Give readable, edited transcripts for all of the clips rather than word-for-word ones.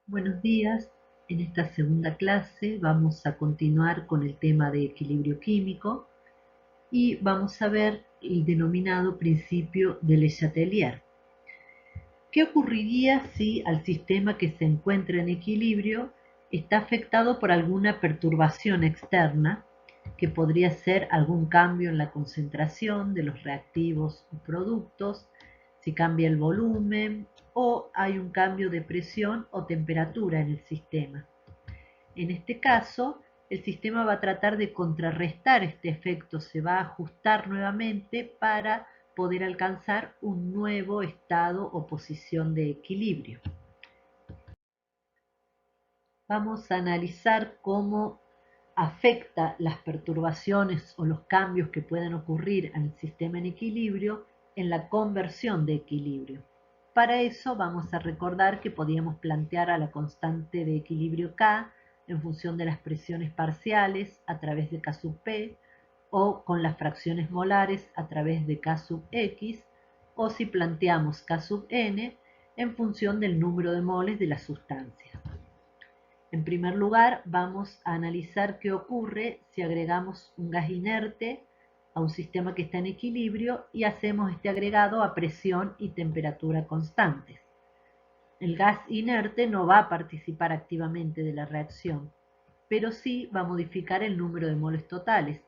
Buenos días. En esta segunda clase vamos a continuar con el tema de equilibrio químico y vamos a ver el denominado principio de Le Chatelier. ¿Qué ocurriría si al sistema que se encuentra en equilibrio está afectado por alguna perturbación externa, que podría ser algún cambio en la concentración de los reactivos o productos, si cambia el volumen o hay un cambio de presión o temperatura en el sistema? En este caso, el sistema va a tratar de contrarrestar este efecto, se va a ajustar nuevamente para poder alcanzar un nuevo estado o posición de equilibrio. Vamos a analizar cómo afecta las perturbaciones o los cambios que pueden ocurrir al sistema en equilibrio en la conversión de equilibrio. Para eso vamos a recordar que podíamos plantear a la constante de equilibrio K en función de las presiones parciales a través de K sub P, o con las fracciones molares a través de K sub X, o si planteamos K sub N en función del número de moles de la sustancia. En primer lugar, vamos a analizar qué ocurre si agregamos un gas inerte a un sistema que está en equilibrio y hacemos este agregado a presión y temperatura constantes. El gas inerte no va a participar activamente de la reacción, pero sí va a modificar el número de moles totales.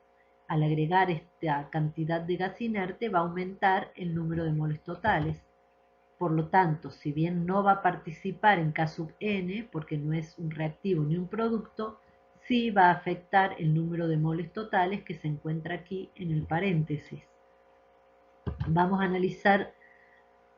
Al agregar esta cantidad de gas inerte va a aumentar el número de moles totales. Por lo tanto, si bien no va a participar en K sub N, porque no es un reactivo ni un producto, sí va a afectar el número de moles totales que se encuentra aquí en el paréntesis. Vamos a analizar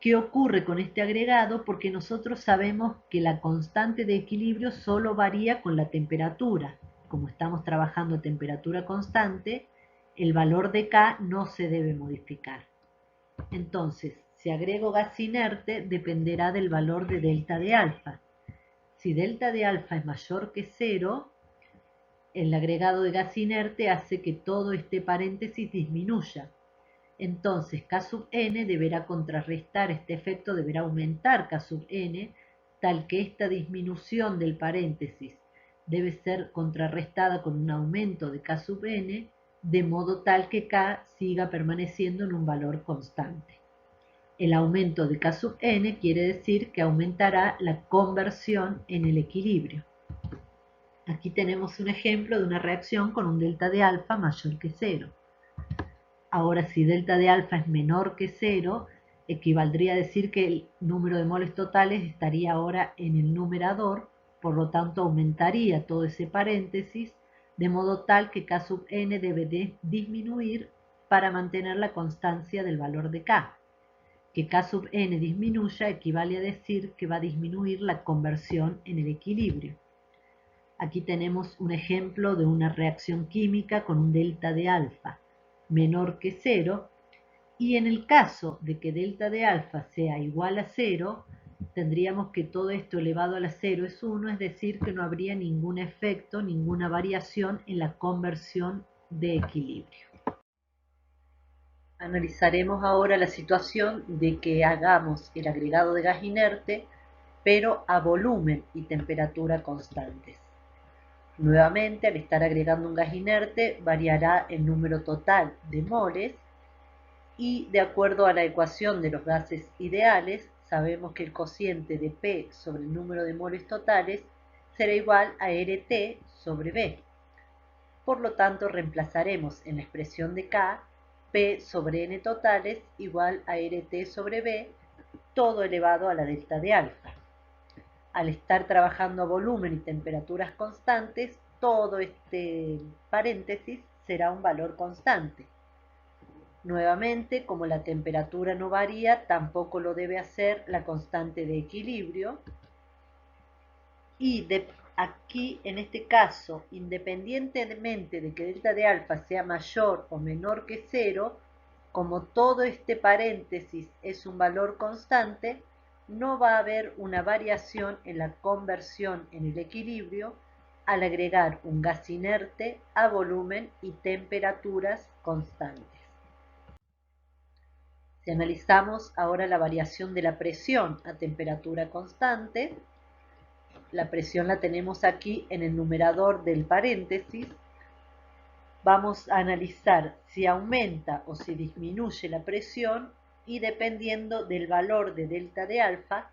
qué ocurre con este agregado, porque nosotros sabemos que la constante de equilibrio solo varía con la temperatura. Como estamos trabajando a temperatura constante, el valor de K no se debe modificar. Entonces, si agrego gas inerte, dependerá del valor de delta de alfa. Si delta de alfa es mayor que 0, el agregado de gas inerte hace que todo este paréntesis disminuya. Entonces, K sub n deberá contrarrestar este efecto, deberá aumentar K sub n, tal que esta disminución del paréntesis debe ser contrarrestada con un aumento de K sub n, de modo tal que K siga permaneciendo en un valor constante. El aumento de K sub n quiere decir que aumentará la conversión en el equilibrio. Aquí tenemos un ejemplo de una reacción con un delta de alfa mayor que 0. Ahora, si delta de alfa es menor que 0, equivaldría a decir que el número de moles totales estaría ahora en el numerador, por lo tanto aumentaría todo ese paréntesis, de modo tal que K sub n debe disminuir para mantener la constancia del valor de K. Que K sub n disminuya equivale a decir que va a disminuir la conversión en el equilibrio. Aquí tenemos un ejemplo de una reacción química con un delta de alfa menor que 0, y en el caso de que delta de alfa sea igual a 0, tendríamos que todo esto elevado a la 0 es 1, es decir, que no habría ningún efecto, ninguna variación en la conversión de equilibrio. Analizaremos ahora la situación de que hagamos el agregado de gas inerte, pero a volumen y temperatura constantes. Nuevamente, al estar agregando un gas inerte, variará el número total de moles y, de acuerdo a la ecuación de los gases ideales, sabemos que el cociente de P sobre el número de moles totales será igual a RT sobre B. Por lo tanto, reemplazaremos en la expresión de K P sobre N totales igual a RT sobre B, todo elevado a la delta de alfa. Al estar trabajando a volumen y temperaturas constantes, todo este paréntesis será un valor constante. Nuevamente, como la temperatura no varía, tampoco lo debe hacer la constante de equilibrio. Y aquí, en este caso, independientemente de que delta de alfa sea mayor o menor que 0, como todo este paréntesis es un valor constante, no va a haber una variación en la conversión en el equilibrio al agregar un gas inerte a volumen y temperaturas constantes. Si analizamos ahora la variación de la presión a temperatura constante, La presión la tenemos aquí en el numerador del paréntesis. Vamos a analizar si aumenta o si disminuye la presión y dependiendo del valor de delta de alfa,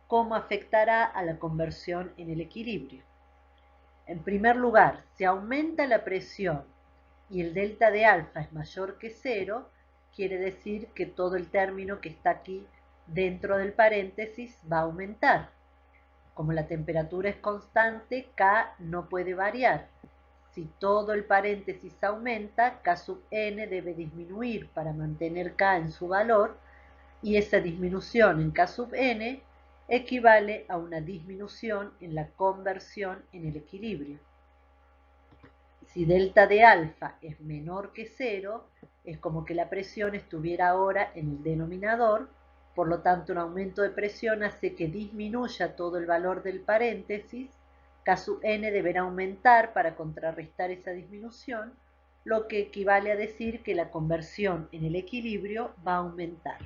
cómo afectará a la conversión en el equilibrio. En primer lugar, si aumenta la presión y el delta de alfa es mayor que 0, quiere decir que todo el término que está aquí dentro del paréntesis va a aumentar. Como la temperatura es constante, K no puede variar. Si todo el paréntesis aumenta, K sub n debe disminuir para mantener K en su valor, y esa disminución en K sub n equivale a una disminución en la conversión en el equilibrio. Si delta de alfa es menor que 0, es como que la presión estuviera ahora en el denominador, por lo tanto un aumento de presión hace que disminuya todo el valor del paréntesis, K sub n deberá aumentar para contrarrestar esa disminución, lo que equivale a decir que la conversión en el equilibrio va a aumentar.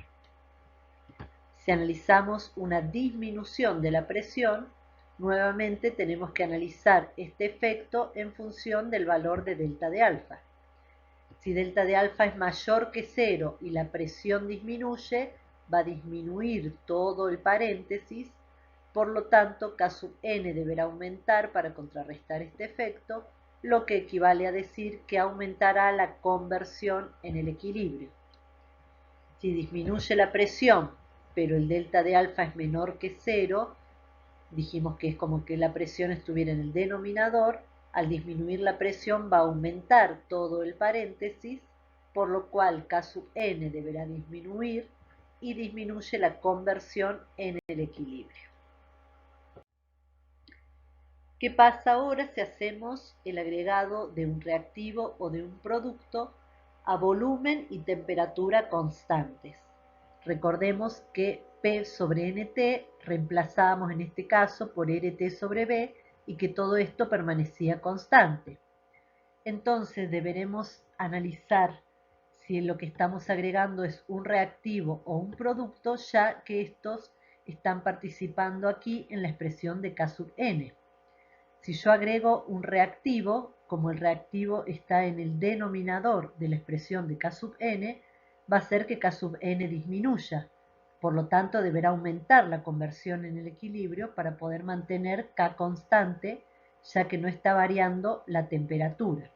Si analizamos una disminución de la presión, nuevamente tenemos que analizar este efecto en función del valor de delta de alfa. Si delta de alfa es mayor que 0 y la presión disminuye, va a disminuir todo el paréntesis, por lo tanto K sub n deberá aumentar para contrarrestar este efecto, lo que equivale a decir que aumentará la conversión en el equilibrio. Si disminuye la presión, pero el delta de alfa es menor que 0, dijimos que es como que la presión estuviera en el denominador, al disminuir la presión va a aumentar todo el paréntesis, por lo cual K sub n deberá disminuir y disminuye la conversión en el equilibrio. ¿Qué pasa ahora si hacemos el agregado de un reactivo o de un producto a volumen y temperatura constantes? Recordemos que P sobre NT reemplazábamos en este caso por RT sobre B y que todo esto permanecía constante. Entonces deberemos analizar si lo que estamos agregando es un reactivo o un producto, ya que estos están participando aquí en la expresión de K sub n. Si yo agrego un reactivo, como el reactivo está en el denominador de la expresión de K sub n, va a hacer que K sub n disminuya. Por lo tanto, deberá aumentar la conversión en el equilibrio para poder mantener K constante, ya que no está variando la temperatura.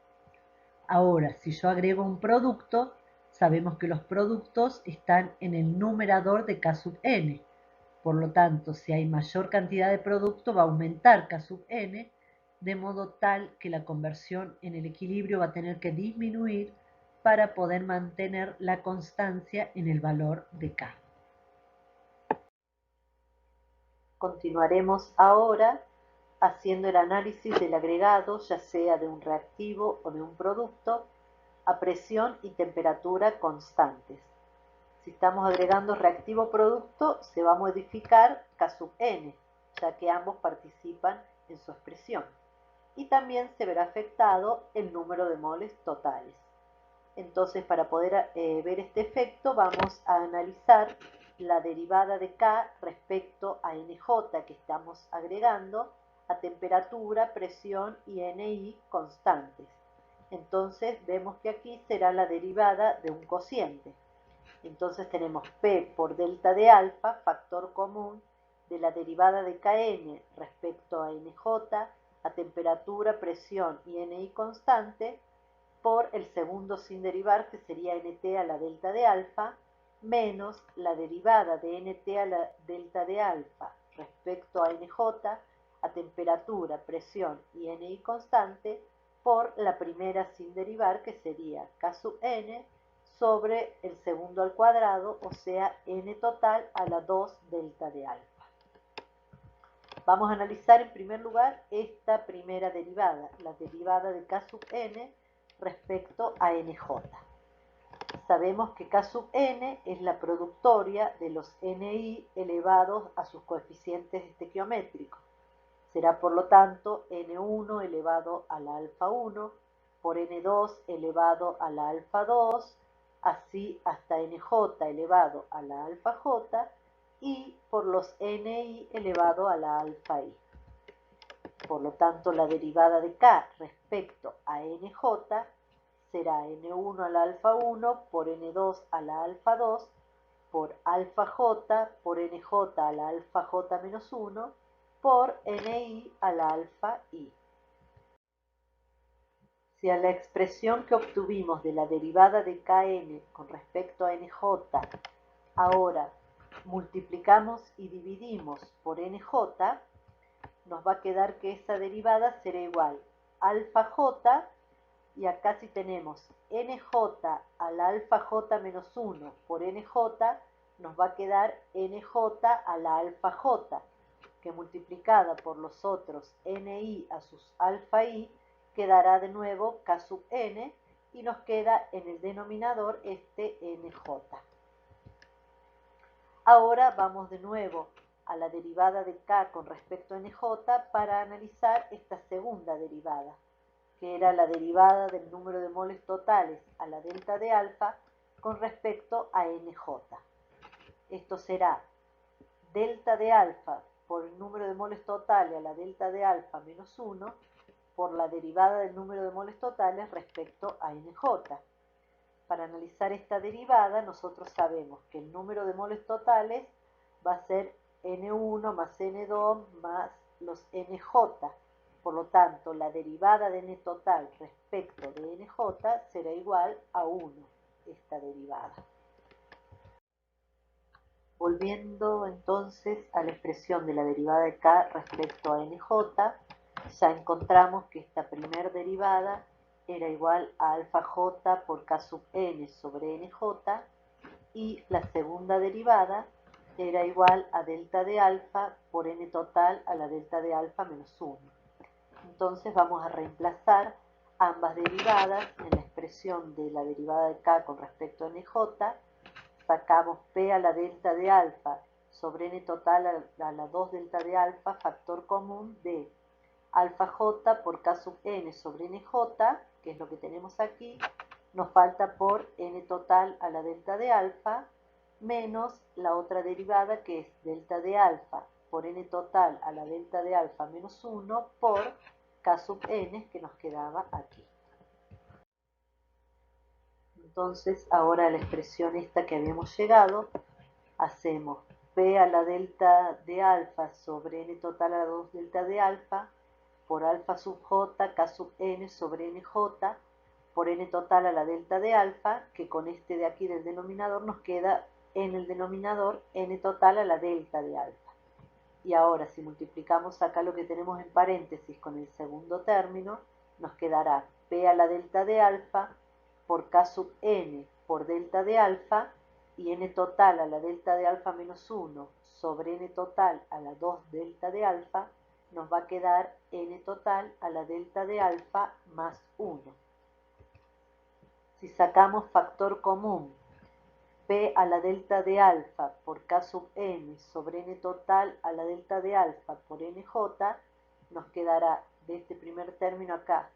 Ahora, si yo agrego un producto, sabemos que los productos están en el numerador de K sub n. Por lo tanto, si hay mayor cantidad de producto, va a aumentar K sub n, de modo tal que la conversión en el equilibrio va a tener que disminuir para poder mantener la constancia en el valor de K. Continuaremos ahora haciendo el análisis del agregado, ya sea de un reactivo o de un producto, a presión y temperatura constantes. Si estamos agregando reactivo producto, se va a modificar K sub n, ya que ambos participan en su expresión. Y también se verá afectado el número de moles totales. Entonces, para poder ver este efecto, vamos a analizar la derivada de K respecto a NJ que estamos agregando a temperatura, presión y NI constantes. Entonces, vemos que aquí será la derivada de un cociente. Entonces tenemos P por delta de alfa, factor común de la derivada de Kn respecto a Nj, a temperatura, presión y Ni constante, por el segundo sin derivar, que sería Nt a la delta de alfa, menos la derivada de Nt a la delta de alfa respecto a Nj, a temperatura, presión y Ni constante, por la primera sin derivar, que sería K sub n sobre el segundo al cuadrado, o sea, n total a la 2 delta de alfa. Vamos a analizar en primer lugar esta primera derivada, la derivada de K sub n respecto a Nj. Sabemos que K sub n es la productoria de los Ni elevados a sus coeficientes estequiométricos. Será por lo tanto N1 elevado a la alfa 1 por N2 elevado a la alfa 2, así hasta Nj elevado a la alfa j y por los Ni elevado a la alfa i. Por lo tanto, la derivada de K respecto a NJ será N1 a la alfa 1 por N2 a la alfa 2 por alfa J por NJ a la alfa J menos 1 por NI a la alfa I. Si a la expresión que obtuvimos de la derivada de Kn con respecto a NJ ahora multiplicamos y dividimos por NJ, nos va a quedar que esa derivada será igual a alfa J, y acá si tenemos NJ a la alfa J menos 1 por NJ, nos va a quedar NJ a la alfa J, que multiplicada por los otros NI a sus alfa I, quedará de nuevo K sub n, y nos queda en el denominador este NJ. Ahora vamos de nuevo a la derivada de K con respecto a NJ para analizar esta segunda derivada, que era la derivada del número de moles totales a la delta de alfa con respecto a NJ. Esto será delta de alfa por el número de moles totales a la delta de alfa menos 1 por la derivada del número de moles totales respecto a NJ. Para analizar esta derivada, nosotros sabemos que el número de moles totales va a ser N1 más N2 más los NJ. Por lo tanto, la derivada de N total respecto de NJ será igual a 1, esta derivada. Volviendo entonces a la expresión de la derivada de K respecto a NJ, ya encontramos que esta primera derivada era igual a alfa J por K sub n sobre NJ, y la segunda derivada era igual a delta de alfa por N total a la delta de alfa menos 1. Entonces vamos a reemplazar ambas derivadas en la expresión de la derivada de K con respecto a NJ. Sacamos P a la delta de alfa sobre N total a la 2 delta de alfa, factor común de alfa J por K sub n sobre NJ, que es lo que tenemos aquí, nos falta por N total a la delta de alfa, menos la otra derivada que es delta de alfa por N total a la delta de alfa menos 1 por K sub n, que nos quedaba aquí. Entonces, ahora la expresión esta que habíamos llegado, hacemos P a la delta de alfa sobre N total a la 2 delta de alfa por alfa sub j K sub n sobre NJ por N total a la delta de alfa, que con este de aquí del denominador nos queda en el denominador N total a la delta de alfa. Y ahora si multiplicamos acá lo que tenemos en paréntesis con el segundo término, nos quedará P a la delta de alfa por K sub n por delta de alfa, y N total a la delta de alfa menos 1 sobre N total a la 2 delta de alfa, nos va a quedar N total a la delta de alfa más 1. Si sacamos factor común, P a la delta de alfa por K sub n sobre N total a la delta de alfa por NJ, nos quedará de este primer término acá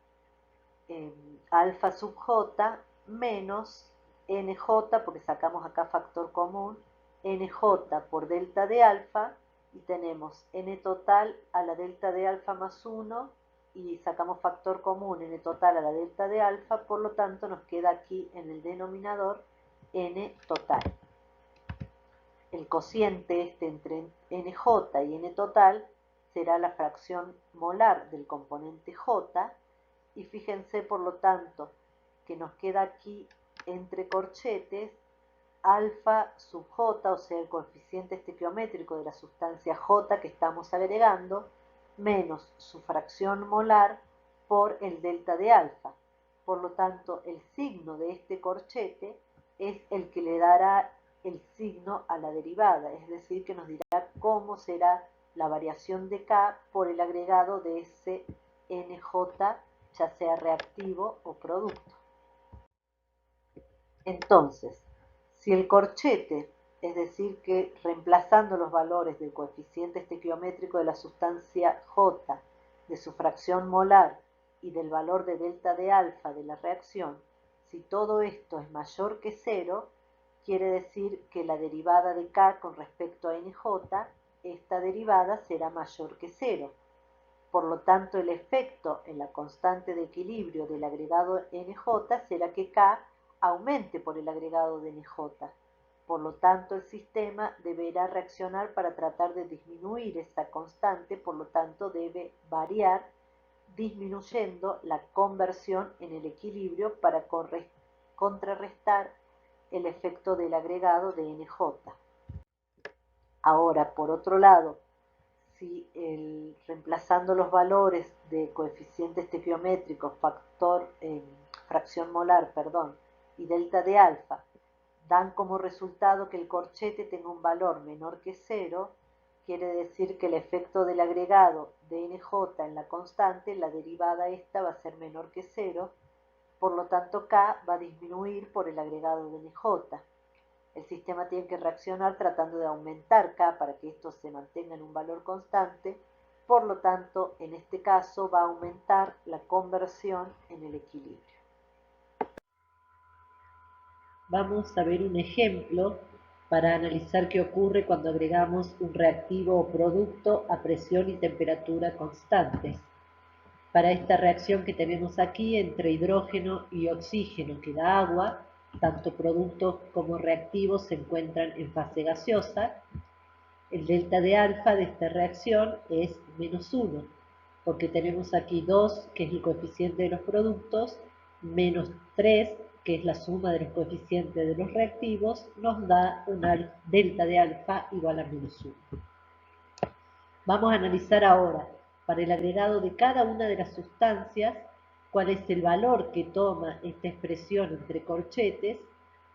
alfa sub j menos NJ, porque sacamos acá factor común, NJ por delta de alfa, y tenemos N total a la delta de alfa más 1, y sacamos factor común N total a la delta de alfa, por lo tanto nos queda aquí en el denominador N total. El cociente este entre NJ y N total será la fracción molar del componente J, y fíjense por lo tanto que nos queda aquí entre corchetes alfa sub j, o sea el coeficiente estequiométrico de la sustancia J que estamos agregando, menos su fracción molar por el delta de alfa. Por lo tanto, el signo de este corchete es el que le dará el signo a la derivada, es decir, que nos dirá cómo será la variación de K por el agregado de ese NJ, ya sea reactivo o producto. Entonces, si el corchete, es decir, que reemplazando los valores del coeficiente estequiométrico de la sustancia J, de su fracción molar y del valor de delta de alfa de la reacción, si todo esto es mayor que 0, quiere decir que la derivada de K con respecto a NJ, esta derivada será mayor que 0. Por lo tanto, el efecto en la constante de equilibrio del agregado NJ será que K aumente por el agregado de NJ. Por lo tanto, el sistema deberá reaccionar para tratar de disminuir esa constante, por lo tanto debe variar disminuyendo la conversión en el equilibrio para contrarrestar el efecto del agregado de NJ. Ahora, por otro lado, si reemplazando los valores de coeficiente estequiométrico, fracción molar, y delta de alfa, dan como resultado que el corchete tenga un valor menor que 0, quiere decir que el efecto del agregado de NJ en la constante, la derivada esta va a ser menor que 0, por lo tanto K va a disminuir por el agregado de NJ. El sistema tiene que reaccionar tratando de aumentar K para que esto se mantenga en un valor constante, por lo tanto, en este caso va a aumentar la conversión en el equilibrio. Vamos a ver un ejemplo para analizar qué ocurre cuando agregamos un reactivo o producto a presión y temperatura constantes. Para esta reacción que tenemos aquí entre hidrógeno y oxígeno que da agua, tanto productos como reactivos se encuentran en fase gaseosa. El delta de alfa de esta reacción es menos 1, porque tenemos aquí 2, que es el coeficiente de los productos, menos 3, que es la suma de los coeficientes de los reactivos, nos da una delta de alfa igual a menos 1. Vamos a analizar ahora, para el agregado de cada una de las sustancias, cuál es el valor que toma esta expresión entre corchetes,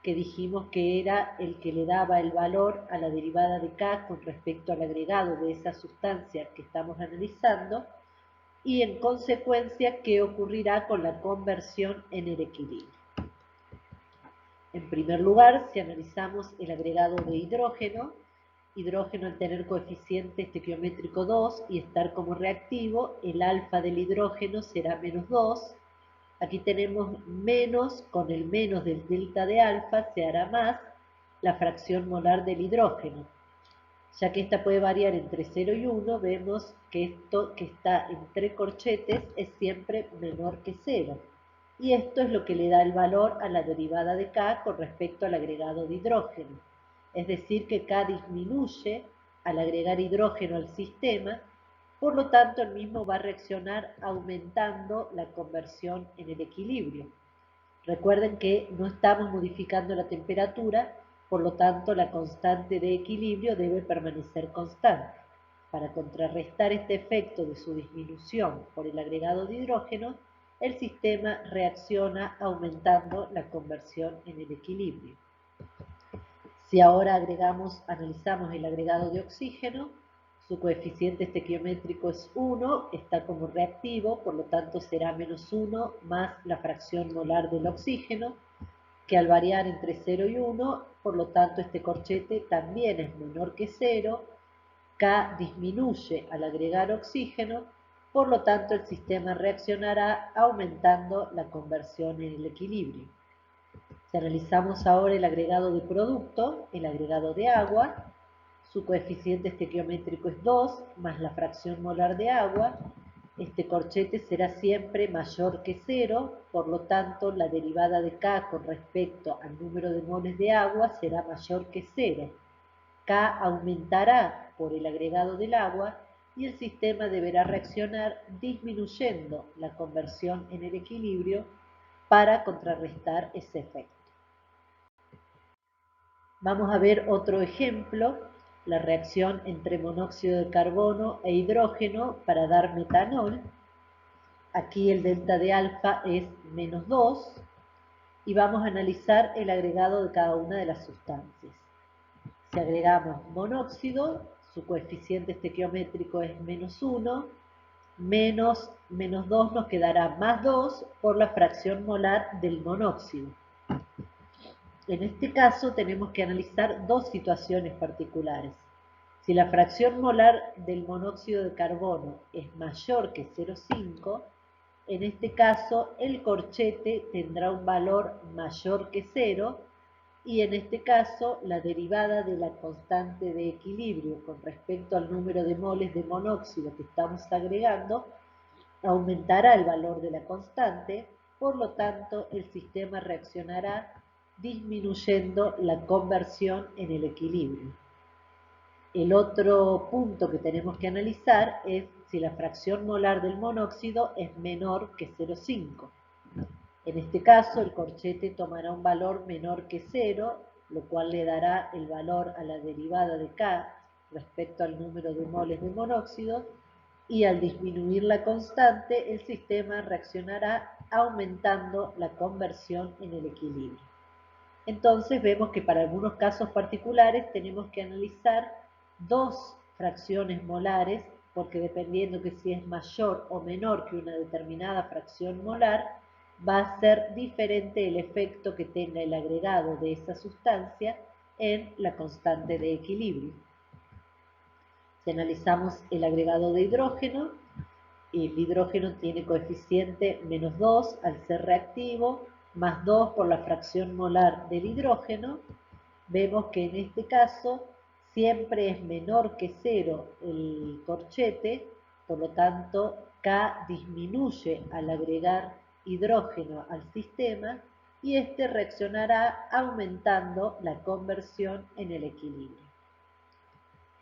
que dijimos que era el que le daba el valor a la derivada de K con respecto al agregado de esa sustancia que estamos analizando, y en consecuencia qué ocurrirá con la conversión en el equilibrio. En primer lugar, si analizamos el agregado de hidrógeno al tener coeficiente estequiométrico 2 y estar como reactivo, el alfa del hidrógeno será menos 2. Aquí tenemos menos, con el menos del delta de alfa se hará más la fracción molar del hidrógeno. Ya que esta puede variar entre 0 y 1, vemos que esto que está entre corchetes es siempre menor que 0. Y esto es lo que le da el valor a la derivada de K con respecto al agregado de hidrógeno. Es decir, que K disminuye al agregar hidrógeno al sistema, por lo tanto el mismo va a reaccionar aumentando la conversión en el equilibrio. Recuerden que no estamos modificando la temperatura, por lo tanto la constante de equilibrio debe permanecer constante. Para contrarrestar este efecto de su disminución por el agregado de hidrógeno, el sistema reacciona aumentando la conversión en el equilibrio. Si ahora analizamos el agregado de oxígeno, su coeficiente estequiométrico es 1, está como reactivo, por lo tanto será menos 1 más la fracción molar del oxígeno, que al variar entre 0 y 1, por lo tanto este corchete también es menor que 0, K disminuye al agregar oxígeno, por lo tanto el sistema reaccionará aumentando la conversión en el equilibrio. Si analizamos ahora el agregado de producto, el agregado de agua, su coeficiente estequiométrico es 2 más la fracción molar de agua. Este corchete será siempre mayor que 0, por lo tanto la derivada de K con respecto al número de moles de agua será mayor que 0. K aumentará por el agregado del agua y el sistema deberá reaccionar disminuyendo la conversión en el equilibrio para contrarrestar ese efecto. Vamos a ver otro ejemplo, la reacción entre monóxido de carbono e hidrógeno para dar metanol. Aquí el delta de alfa es menos 2 y vamos a analizar el agregado de cada una de las sustancias. Si agregamos monóxido, su coeficiente estequiométrico es menos 1, menos 2 nos quedará más 2 por la fracción molar del monóxido. En este caso tenemos que analizar dos situaciones particulares. Si la fracción molar del monóxido de carbono es mayor que 0,5, en este caso el corchete tendrá un valor mayor que 0, y en este caso la derivada de la constante de equilibrio con respecto al número de moles de monóxido que estamos agregando aumentará el valor de la constante, por lo tanto el sistema reaccionará disminuyendo la conversión en el equilibrio. El otro punto que tenemos que analizar es si la fracción molar del monóxido es menor que 0,5. En este caso, el corchete tomará un valor menor que 0, lo cual le dará el valor a la derivada de K respecto al número de moles de monóxido, y al disminuir la constante, el sistema reaccionará aumentando la conversión en el equilibrio. Entonces vemos que para algunos casos particulares tenemos que analizar dos fracciones molares, porque dependiendo que si es mayor o menor que una determinada fracción molar, va a ser diferente el efecto que tenga el agregado de esa sustancia en la constante de equilibrio. Si analizamos el agregado de hidrógeno, el hidrógeno tiene coeficiente menos 2 al ser reactivo, más 2 por la fracción molar del hidrógeno. Vemos que en este caso siempre es menor que 0 el corchete, por lo tanto K disminuye al agregar hidrógeno al sistema y este reaccionará aumentando la conversión en el equilibrio.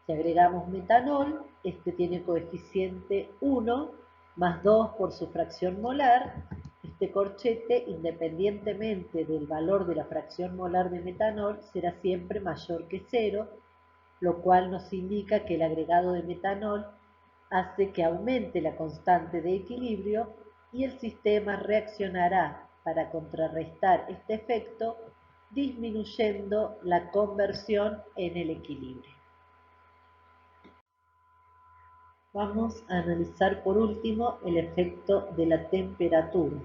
Si agregamos metanol, este tiene coeficiente 1 más 2 por su fracción molar. Este corchete, independientemente del valor de la fracción molar de metanol, será siempre mayor que 0, lo cual nos indica que el agregado de metanol hace que aumente la constante de equilibrio y el sistema reaccionará para contrarrestar este efecto disminuyendo la conversión en el equilibrio. Vamos a analizar por último el efecto de la temperatura.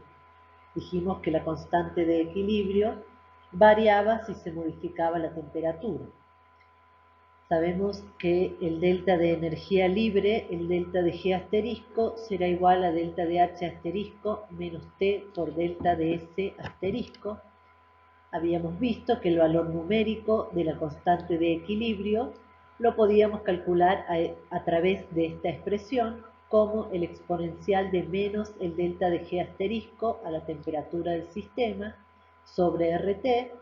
Dijimos que la constante de equilibrio variaba si se modificaba la temperatura. Sabemos que el delta de energía libre, el delta de G asterisco, será igual a delta de H asterisco menos T por delta de S asterisco. Habíamos visto que el valor numérico de la constante de equilibrio lo podíamos calcular a través de esta expresión como el exponencial de menos el delta de G asterisco a la temperatura del sistema sobre RT,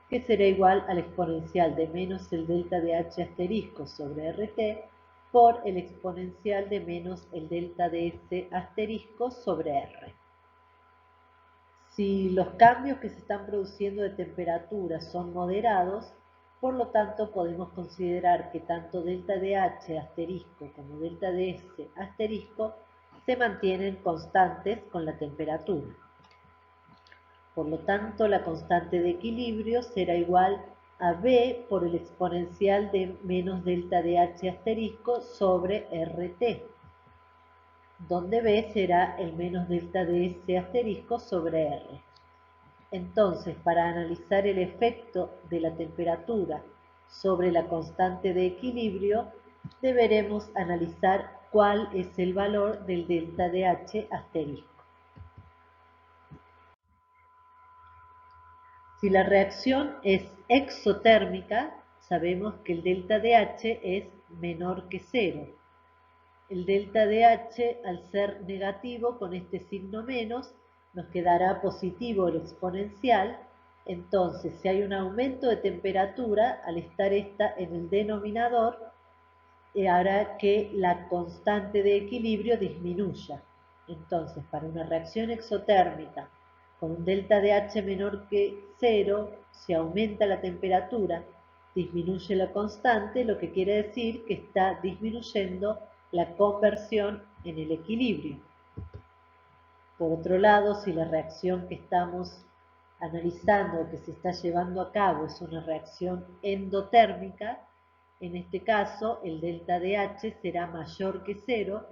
que será igual al exponencial de menos el delta de H asterisco sobre RT por el exponencial de menos el delta de S asterisco sobre R. Si los cambios que se están produciendo de temperatura son moderados, por lo tanto podemos considerar que tanto delta de H asterisco como delta de S asterisco se mantienen constantes con la temperatura. Por lo tanto, la constante de equilibrio será igual a B por el exponencial de menos delta de H asterisco sobre RT, donde B será el menos delta de S asterisco sobre R. Entonces, para analizar el efecto de la temperatura sobre la constante de equilibrio, deberemos analizar cuál es el valor del delta de H asterisco. Si la reacción es exotérmica, sabemos que el delta de H es menor que 0. El delta de H, al ser negativo con este signo menos, nos quedará positivo el exponencial. Entonces, si hay un aumento de temperatura, al estar esta en el denominador, hará que la constante de equilibrio disminuya. Entonces, para una reacción exotérmica con un delta de H menor que 0, si aumenta la temperatura, disminuye la constante, lo que quiere decir que está disminuyendo la conversión en el equilibrio. Por otro lado, si la reacción que estamos analizando o que se está llevando a cabo es una reacción endotérmica, en este caso el delta de H será mayor que 0,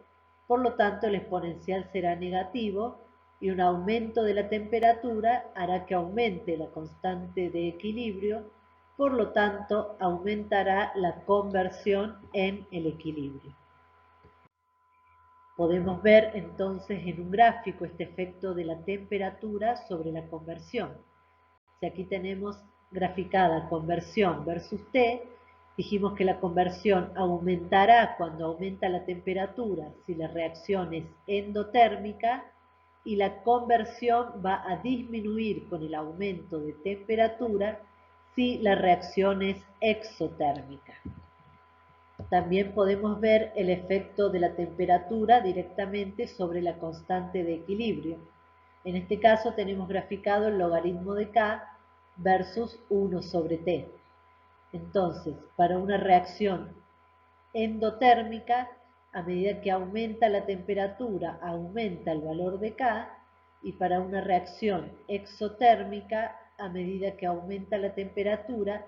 por lo tanto el exponencial será negativo y un aumento de la temperatura hará que aumente la constante de equilibrio, por lo tanto aumentará la conversión en el equilibrio. Podemos ver entonces en un gráfico este efecto de la temperatura sobre la conversión. Si aquí tenemos graficada conversión versus T, dijimos que la conversión aumentará cuando aumenta la temperatura si la reacción es endotérmica y la conversión va a disminuir con el aumento de temperatura si la reacción es exotérmica. También podemos ver el efecto de la temperatura directamente sobre la constante de equilibrio. En este caso tenemos graficado el logaritmo de K versus 1 sobre T. Entonces, para una reacción endotérmica, a medida que aumenta la temperatura, aumenta el valor de K, y para una reacción exotérmica, a medida que aumenta la temperatura,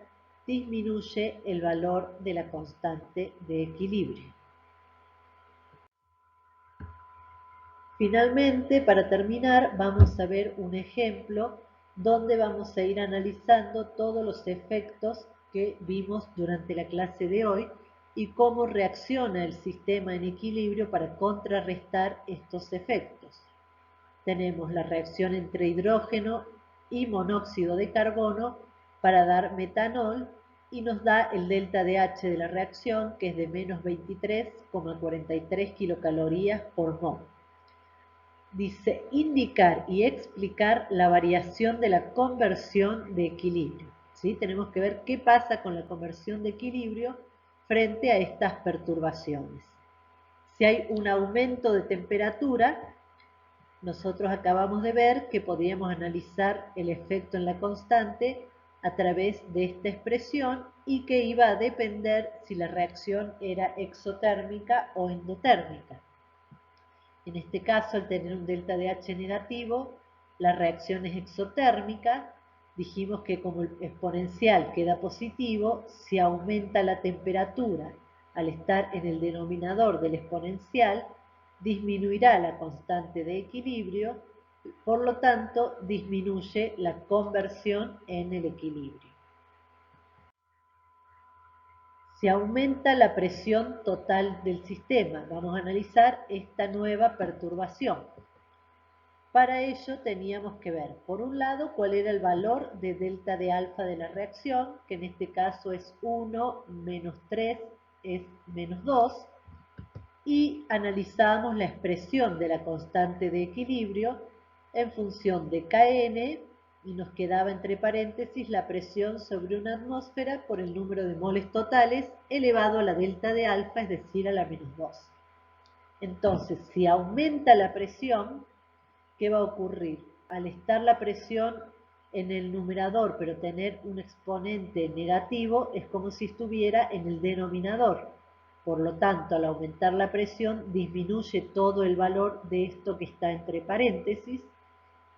disminuye el valor de la constante de equilibrio. Finalmente, para terminar, vamos a ver un ejemplo donde vamos a ir analizando todos los efectos que vimos durante la clase de hoy y cómo reacciona el sistema en equilibrio para contrarrestar estos efectos. Tenemos la reacción entre hidrógeno y monóxido de carbono para dar metanol y nos da el delta de H de la reacción, que es de menos 23,43 kilocalorías por mol. Dice indicar y explicar la variación de la conversión de equilibrio. ¿Sí? Tenemos que ver qué pasa con la conversión de equilibrio frente a estas perturbaciones. Si hay un aumento de temperatura, nosotros acabamos de ver que podríamos analizar el efecto en la constante a través de esta expresión y que iba a depender si la reacción era exotérmica o endotérmica. En este caso, al tener un delta de H negativo, la reacción es exotérmica. Dijimos que como el exponencial queda positivo, si aumenta la temperatura al estar en el denominador del exponencial, disminuirá la constante de equilibrio, por lo tanto, disminuye la conversión en el equilibrio. Se aumenta la presión total del sistema. Vamos a analizar esta nueva perturbación. Para ello teníamos que ver, por un lado, cuál era el valor de delta de alfa de la reacción, que en este caso es 1 menos 3 es menos 2, y analizamos la expresión de la constante de equilibrio en función de Kn, y nos quedaba entre paréntesis la presión sobre una atmósfera por el número de moles totales elevado a la delta de alfa, es decir, a la menos 2. Entonces, si aumenta la presión, ¿qué va a ocurrir? Al estar la presión en el numerador, pero tener un exponente negativo, es como si estuviera en el denominador. Por lo tanto, al aumentar la presión, disminuye todo el valor de esto que está entre paréntesis.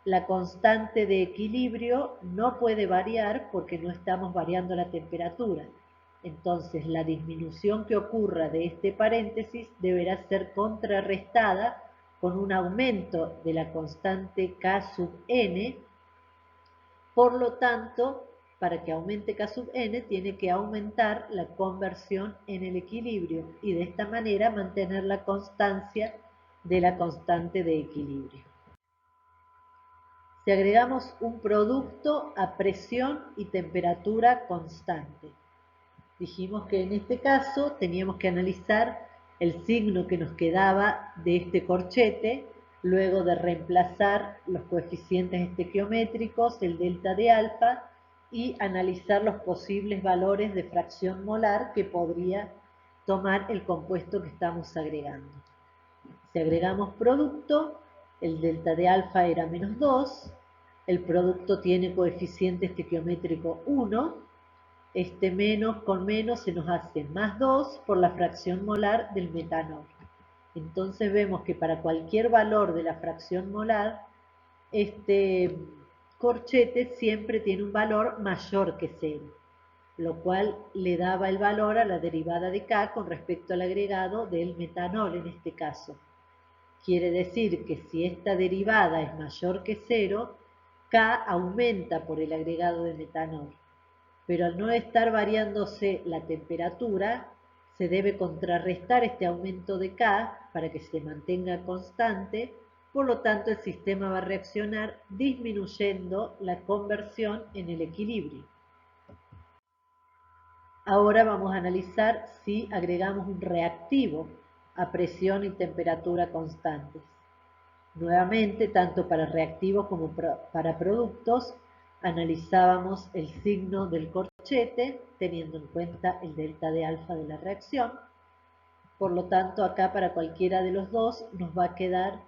La constante de equilibrio no puede variar porque no estamos variando la temperatura. Entonces, la disminución que ocurra de este paréntesis deberá ser contrarrestada con un aumento de la constante K sub n. Por lo tanto, para que aumente K sub n, tiene que aumentar la conversión en el equilibrio y de esta manera mantener la constancia de la constante de equilibrio. Si agregamos un producto a presión y temperatura constante, dijimos que en este caso teníamos que analizar el signo que nos quedaba de este corchete, luego de reemplazar los coeficientes estequiométricos, el delta de alfa, y analizar los posibles valores de fracción molar que podría tomar el compuesto que estamos agregando. Si agregamos producto, el delta de alfa era menos 2, el producto tiene coeficiente estequiométrico 1, este menos con menos se nos hace más 2 por la fracción molar del metanol. Entonces vemos que para cualquier valor de la fracción molar, este corchete siempre tiene un valor mayor que 0, lo cual le daba el valor a la derivada de K con respecto al agregado del metanol en este caso. Quiere decir que si esta derivada es mayor que 0, K aumenta por el agregado de metanol. Pero al no estar variándose la temperatura, se debe contrarrestar este aumento de K para que se mantenga constante, por lo tanto el sistema va a reaccionar disminuyendo la conversión en el equilibrio. Ahora vamos a analizar si agregamos un reactivo a presión y temperatura constantes. Nuevamente, tanto para reactivos como para productos, analizábamos el signo del corchete, teniendo en cuenta el delta de alfa de la reacción. Por lo tanto, acá para cualquiera de los dos nos va a quedar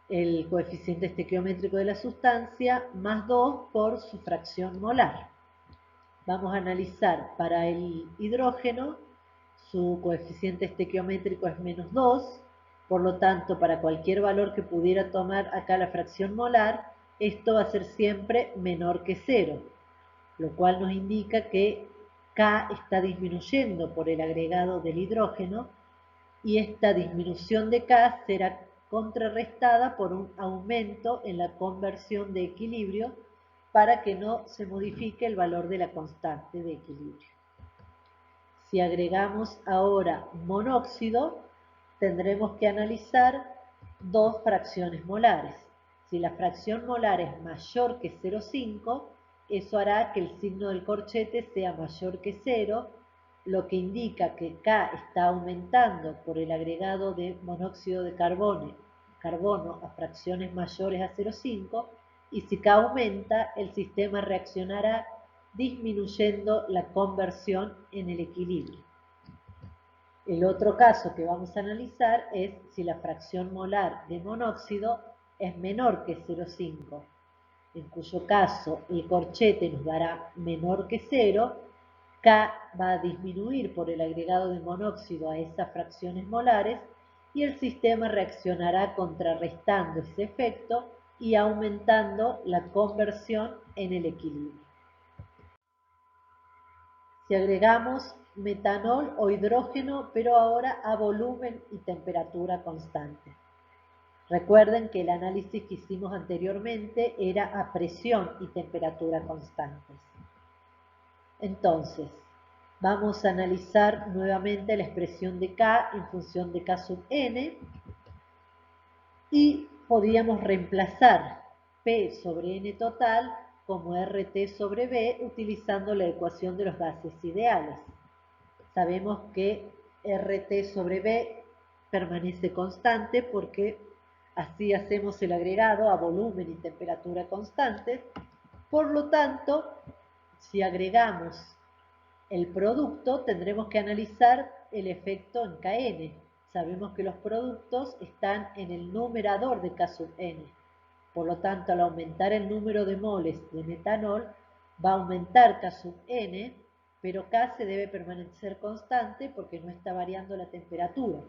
el coeficiente estequiométrico de la sustancia más 2 por su fracción molar. Vamos a analizar para el hidrógeno, su coeficiente estequiométrico es menos 2, por lo tanto, para cualquier valor que pudiera tomar acá la fracción molar, esto va a ser siempre menor que 0, lo cual nos indica que K está disminuyendo por el agregado del hidrógeno y esta disminución de K será contrarrestada por un aumento en la conversión de equilibrio para que no se modifique el valor de la constante de equilibrio. Si agregamos ahora monóxido, tendremos que analizar dos fracciones molares. Si la fracción molar es mayor que 0,5, eso hará que el signo del corchete sea mayor que 0, lo que indica que K está aumentando por el agregado de monóxido de carbono a fracciones mayores a 0,5, y si K aumenta, el sistema reaccionará disminuyendo la conversión en el equilibrio. El otro caso que vamos a analizar es si la fracción molar de monóxido es menor que 0,5, en cuyo caso el corchete nos dará menor que 0, K va a disminuir por el agregado de monóxido a esas fracciones molares y el sistema reaccionará contrarrestando ese efecto y aumentando la conversión en el equilibrio. Si agregamos metanol o hidrógeno, pero ahora a volumen y temperatura constante. Recuerden que el análisis que hicimos anteriormente era a presión y temperatura constantes. Entonces, vamos a analizar nuevamente la expresión de K en función de K sub n y podríamos reemplazar P sobre N total como RT sobre B utilizando la ecuación de los gases ideales. Sabemos que RT sobre B permanece constante porque así hacemos el agregado a volumen y temperatura constantes. Por lo tanto, si agregamos el producto, tendremos que analizar el efecto en Kn. Sabemos que los productos están en el numerador de K sub n. Por lo tanto, al aumentar el número de moles de metanol, va a aumentar K sub n, pero K se debe permanecer constante porque no está variando la temperatura.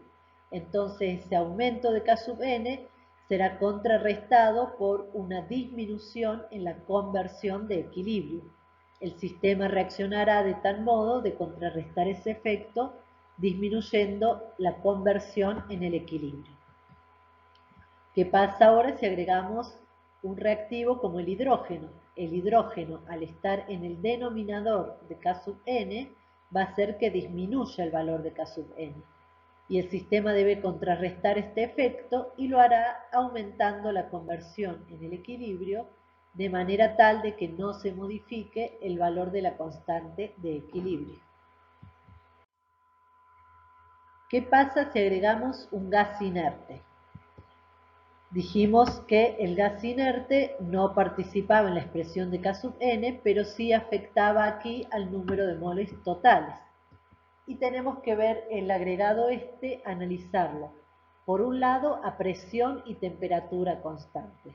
Entonces, ese aumento de K sub n será contrarrestado por una disminución en la conversión de equilibrio. El sistema reaccionará de tal modo de contrarrestar ese efecto, disminuyendo la conversión en el equilibrio. ¿Qué pasa ahora si agregamos un reactivo como el hidrógeno? El hidrógeno, al estar en el denominador de K sub n, va a hacer que disminuya el valor de K sub n. Y el sistema debe contrarrestar este efecto y lo hará aumentando la conversión en el equilibrio de manera tal de que no se modifique el valor de la constante de equilibrio. ¿Qué pasa si agregamos un gas inerte? Dijimos que el gas inerte no participaba en la expresión de K sub n, pero sí afectaba aquí al número de moles totales. Y tenemos que ver el agregado analizarlo. Por un lado, a presión y temperatura constantes.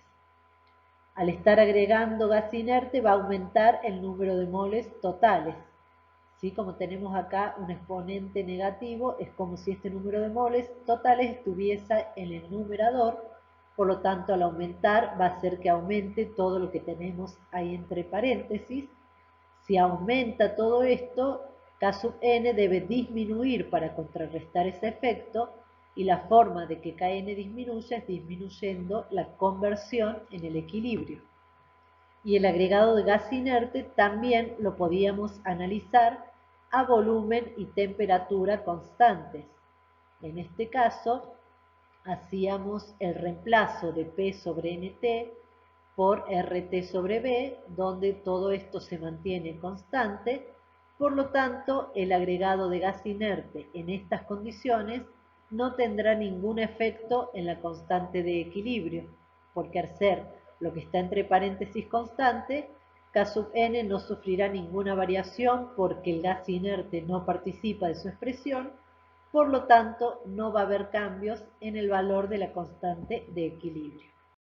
Al estar agregando gas inerte va a aumentar el número de moles totales. ¿Sí? Como tenemos acá un exponente negativo, es como si este número de moles totales estuviese en el numerador. Por lo tanto, al aumentar va a hacer que aumente todo lo que tenemos ahí entre paréntesis. Si aumenta todo esto, K sub n debe disminuir para contrarrestar ese efecto, y la forma de que Kn disminuya es disminuyendo la conversión en el equilibrio. Y el agregado de gas inerte también lo podíamos analizar a volumen y temperatura constantes. En este caso, hacíamos el reemplazo de P sobre Nt por RT sobre B, donde todo esto se mantiene constante, Por lo tanto, el agregado de gas inerte en estas condiciones no tendrá ningún efecto en la constante de equilibrio, porque al ser lo que está entre paréntesis constante, K sub n no sufrirá ninguna variación porque el gas inerte no participa de su expresión, por lo tanto no va a haber cambios en el valor de la constante de equilibrio.